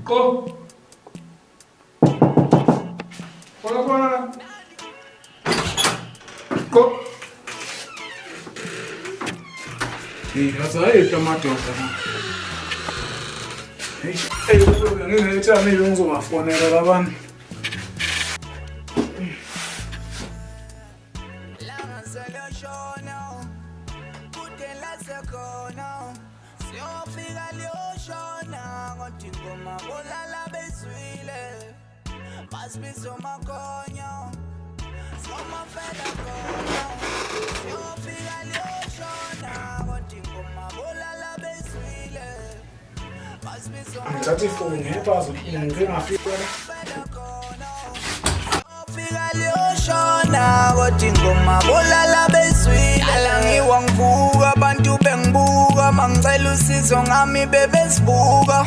Go. Go. Yazaye tomato sana. Ngithatha mina ngizobafonela labantu. Ngithatha ifoni ngepazo ngingafika shona kodwa ingoma bolala bezwile alangiwa ngivuka abantu bengibuka mangicela usizo ngami bebesibuka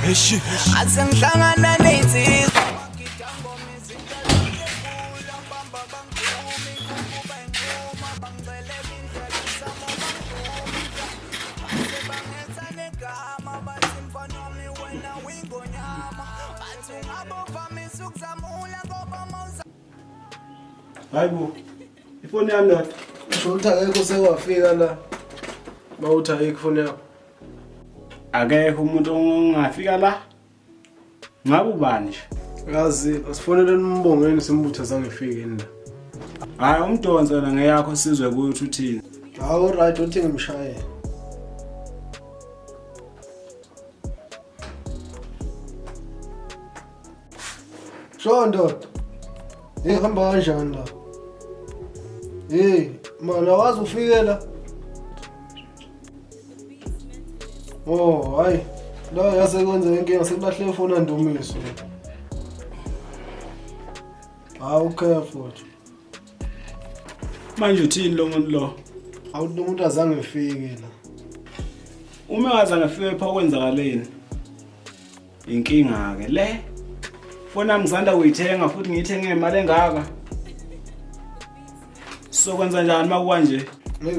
ase ngihlangana nezinsizwa magida ngoma izinto ezikula mbamba bangumi kuba ingoma bangcelela indlela isamo bangumka base bangetha negama bathi mfana wami wena wingonyama bathi ungabovamisa ukuzamula ngoba mawuza. Hayibo. Ifoni yami ndoda. Usho ukuthi akekho sewafika la. Bawuthi ayikho ifoni yakho. Akekho umuntu ongafika la. Ngabe ubani nje? Yazi, asifonele umbongeni simbutha zangifike nina. Hayi umdonsa na ngeyakho sizwe ukuthi uthini. Hawu right uthi ngimshayele. Shondo. Hamba kanjani la? Mana wazi ufikela. Oh, hayi. La yasekwenza inkinga sekulahle ifoni andumiso. Hawu careful. Manje uthini lo muntu lo? Awuthi umuntu azange efike la. Uma ngazange afike pha kwenzakaleni. Inkinga ke le. Fona yami ngizanda uyithenga futhi ngiyithenge imali engaka. Sokwenza njani makanje?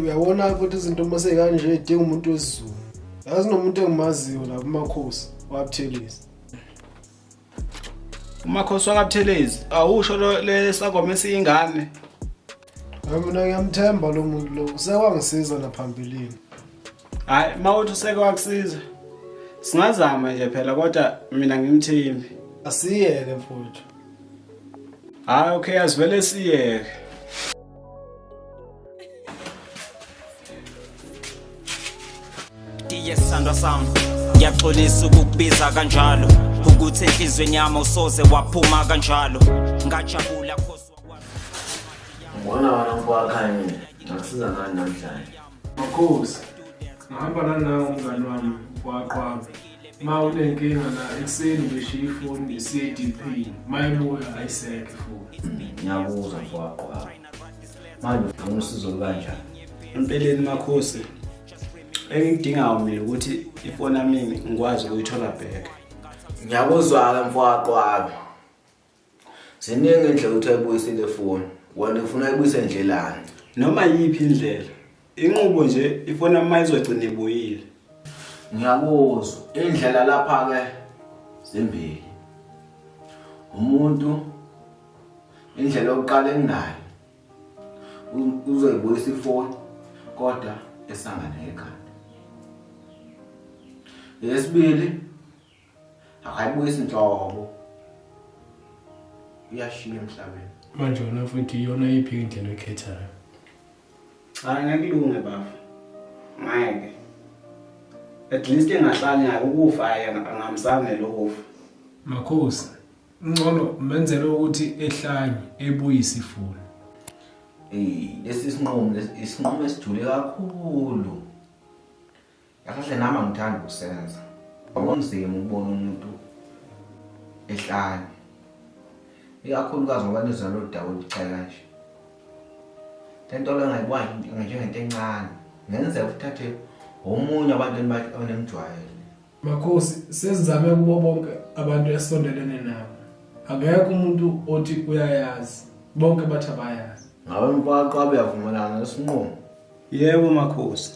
Uyabona ukuthi izinto mase kanje idinga umuntu wesizulu. Yazi nomuntu engimaziyo la kumakhosi wabuthelezi. Umakhosi wakabuthelezi awusho lesagoma esiyingane. Mina ngiyamthemba lo muntu lo usekwangisiza naphambilini. Hayi mawuthi useke wakusiza. Singazama nje phela kodwa mina ngimthembi. Asiyeke mfowethu. Hayi okay asivele siyeke. Yesandwa sami ngiyaxolisa ukukubiza kanjalo ukuthi enhlizweni yami usoze waphuma kanjalo ngajabula khosi wakwazi Mbona wena mfowakhe ngasiza ngani namhlanje? Makhosi. Ngihamba nawe umngani wami waqhwaba. Ma unenkinga la ekseni beshiya ifoni nge-CDP. Mayemoya ayisekho futhi. Ngiyabuzwa mfowakhe. Manje ufuna usizo kanjani? Empeleni makhosi. Engidingayo mina ukuthi ifoni yami ngikwazi ukuyithola back. Ngiyakuzwa ke mfowakhe. Ziningi indlela ukuthi ayibuyisele ifoni. Wena ufuna ayibuyise endlelani? Noma yipi indlela. Inqubo nje ifoni yami mayizogcina ibuyile. Ngiyakuzwa. Indlela lapha ke zimbili. Umuntu indlela yokuqala enginayo uzoyibuyisa ifoni kodwa esangane ekhaya. Yesibili akayibuyisa inhlobo. Iyashiya emhlabeni. Manje wona futhi iyona iphi indlela ekhethayo? Hayi ngakulunge baba. Ngeke. At least engahlali ngayo ukufa angamsane lokufa. Makhosi. Ngcono menzele ukuthi ehlanye ebuyise ifoni. Lesi isinqumo esijule kakhulu. Yakahle nami ngithanda ukusenza. Akunzima ukubona umuntu ehlanye. Ikakhulukazi ngoba nizalo dawo ucela kanje. Lento le ngayibona njengento encane. Ngenzeka uthathe omunye abantu abanemjwayelo. Makhosi sesizame kubo bonke abantu esondelene nabo. Akekho umuntu othi uyayazi. Bonke bathi abayazi. Ngabe mfowakhe uyavumelana nesinqumo? Yebo makhosi.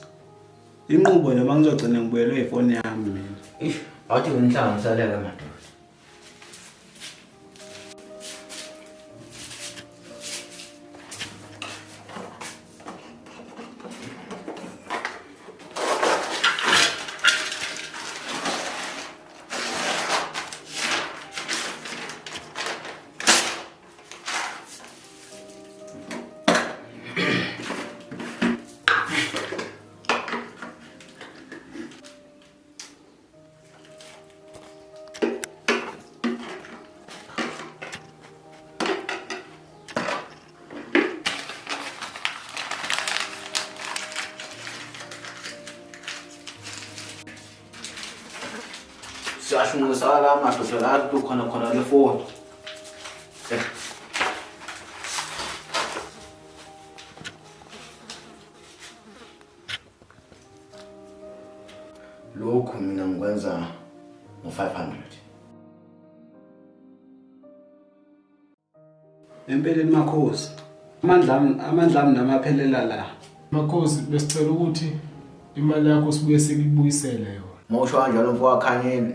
Inqubo noma ngizogcina ngibuyelwe ifoni yami mina. Awuthi ngihlanganiseleke madoda. shungisa la madoda la khona le phone. Lokhu mina ngikwenza ngo500. Empeleni Makhosi. Amandla ami namaphelela la. Makhosi besicela ukuthi imali yakho sibuye sikubuyisele yona. Mawusho kanjalo mfowakakhanyeni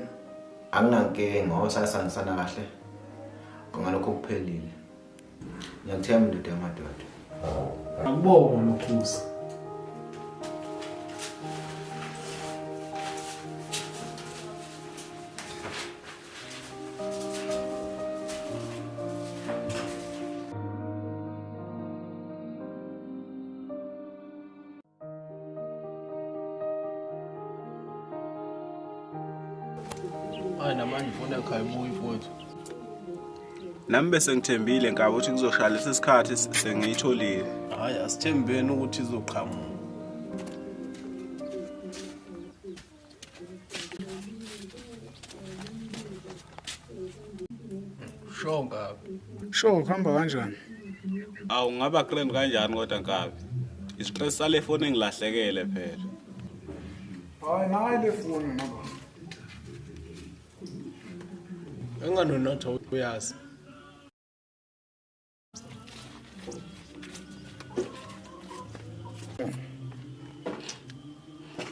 anginankinga ngosasanisana kahle. Ngalokho kuphelile. Ngiyakuthemba ndoda yamadoda. Akubonga Makhosi. Namanje ngifuna ekhaya futhi. Nami bese ngithembile ngaba ukuthi kuzoshaya lesi sikhathi sengiyitholile. Hayi asithembeni ukuthi izoqhamuka. Shonga. Sho kuhamba kanjani? Awu ngaba grand kanjani kodwa Nkabi? Isiqesi sale phone engilahlekele phela. Hayi nayi le phone naba. Enganonotha uyazi.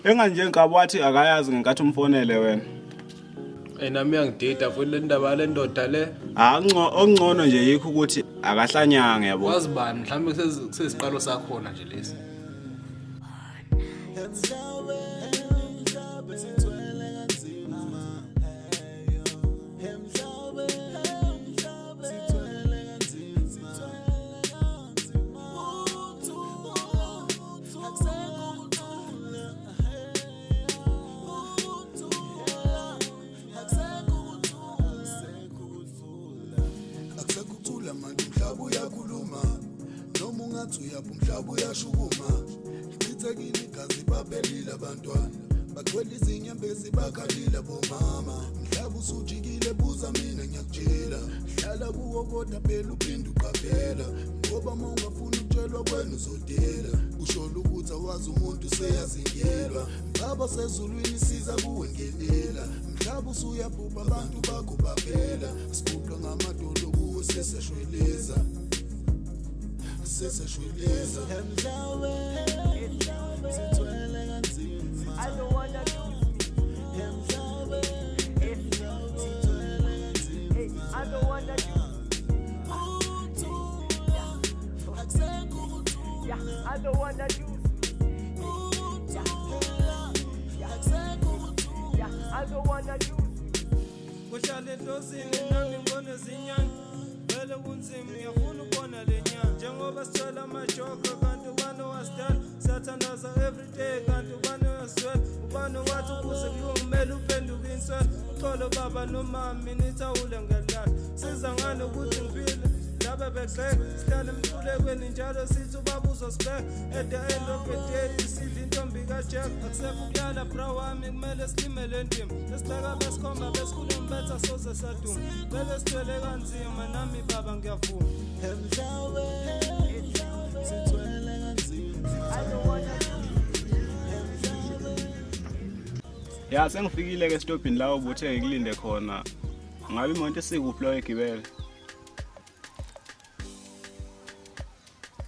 Enganje Nkabi wathi akayazi ngenkathi umfonele wena. Nami uyangidida futhi le ndaba le ndoda le. Ongcono nje yikho ukuthi akahlanyange yabo. Wazi bani mhlawumbe kusesiqalo sakhona nje lesi. Umhlaba uyashukuma ichithekile igazi babelile abantwana bagcwele izinyembezi bakhalile bomama umhlaba usujikile buza mina ngiyakutshela hlala kuwo kodwa phela uphinde uqaphela ngoba mawungafuna ukutshelwa kwena uzodela ushola ukuthi awazi umuntu seyazingelwa baba sezulwini siza kuwe ngelela umhlaba usuyabhubha abantu bakho baphela sibuqa ngamadolo kuwe seseshweleza seseshweleza emhlabe sithwele kanzima I don't wanna lose me emhlabe sithwele kanzima I don't wanna lose I don't wanna lose I don't wanna lose kuhlala endlozini nami ngibona zinyana vele kunzima ngiyafuna ukubona lenyanga njengoba sithola amajogo kanti ubani wasidala sathandaza everyday kanti ubani waswela ubani wathi ukuze kulungumele uphenduke inswela uxolo baba nomama nithawule ngelala siza ngani ukuthi ngiphile labe begxeka sihlala emhlulekweni njalo sithi ubaba uzosibheka at the end of the day sidla intombi kaJack akusekho ukulala bro wami kumele silimele ndima esibheka besikhomba besikhulu mbetha soze saduma bebe sithwele kanzima nami baba ngiyafuna emhlabe sithwele kanzima I don't wanna Ya sengifikile ke stopini la ubuthe ngikulinde khona. Ngabe imoto esikuphi la egibele?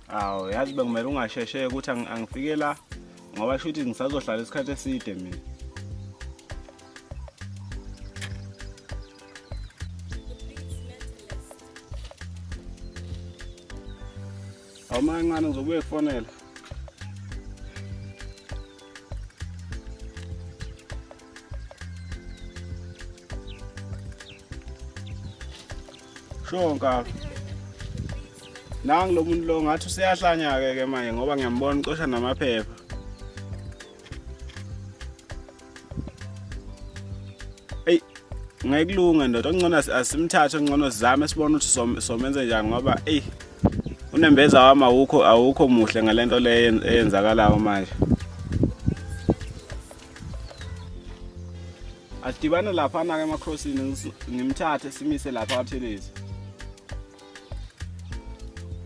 Awu yazi bengimele ungasheshe ukuthi angifike la ngoba shuthi ngisazohlala isikhathi eside mina. Awuma ngane ngizobuye kufonela. Shonka. Nangi lo muntu lo ngathi useyahlanya ke manje ngoba ngiyambona ucosha namaphepha. Ey, ngayikulunga ndoda ongcono asimthathe ongcono sizame sibone ukuthi somenze njani ngoba ey unembeza wami awukho muhle ngalento le eyenzakalayo manje. Asidibane laphana ke emaCrossini ngimthathe simise lapha Buthelezi.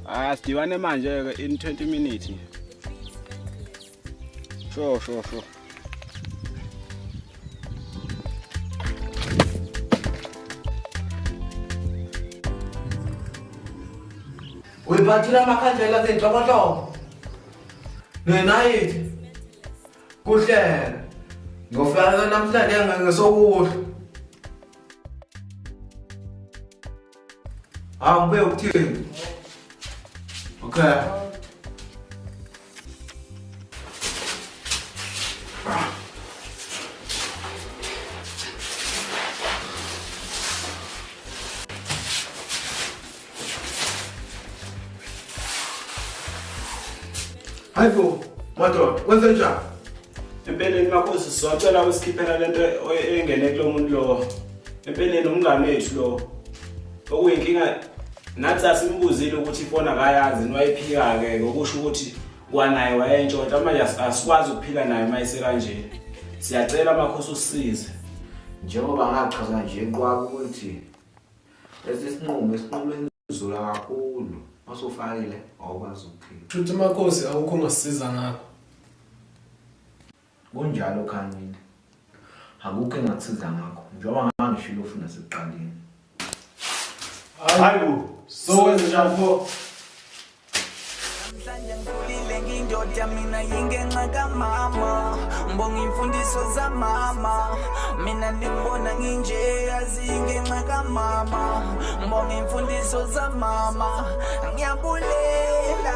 Asidibane manje ke in 20 minutes. Sure. Uyiphathile amakhandlela zenhlobonhlobo. Nenayithi. Kuhle. Ngofika namhlanje ngeke sokudla. Ngibe ukuthini? Okay. Hayibo, madoda, wenze njani? Empeleni makhosi sizocela usikhiphela lento engene kulo muntu lo. Empeleni umngane wethu lo. Okuyinkinga nathi asimbuzile ukuthi ifona akayazi niwayiphika ke ngokusho ukuthi kwanaye wayentshontsha manje asikwazi ukuphila naye mayise kanje. Siyacela makhosi usisize. Njengoba ngachaza nje eqwaba ukuthi lesisinqumo esizula kakhulu. Masufakile awukwazi ukuphila. Futhi makhosi awukho ngasisiza ngakho. Kunjalo khanini. Akukho engakusiza ngakho. Njengoba ngangishilo ufuna sekuqaleni. Hayibo, sowenze njani pho? Namhlanje ngikhulile ngiyindoda mina yingenxa kamama. Mbonga imfundiso zamama. Mina ngibona nginje yazi ingenxa kamama. Mbonga imfundiso zamama. Ngiyabulela.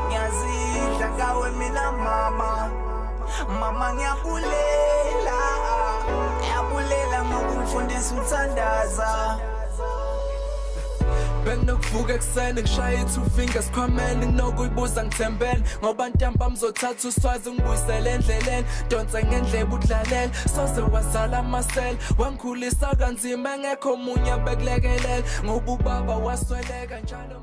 Ngiyazidla ngawe mina mama. Mama ngiyabulela. Ngiyabulela ngokungifundisa uthandaza. Benginokuvuka ekuseni ngishaya 2 fingers khwameni nginokuyibuza ngithembele ngoba ntamba mzothatha uswazi ngibuyisele endleleni donse ngendlebe udlalele soze wazala amasela wangikhulisa kanzima engekho munye bekulekelela ngoba ubaba wasweleka njalo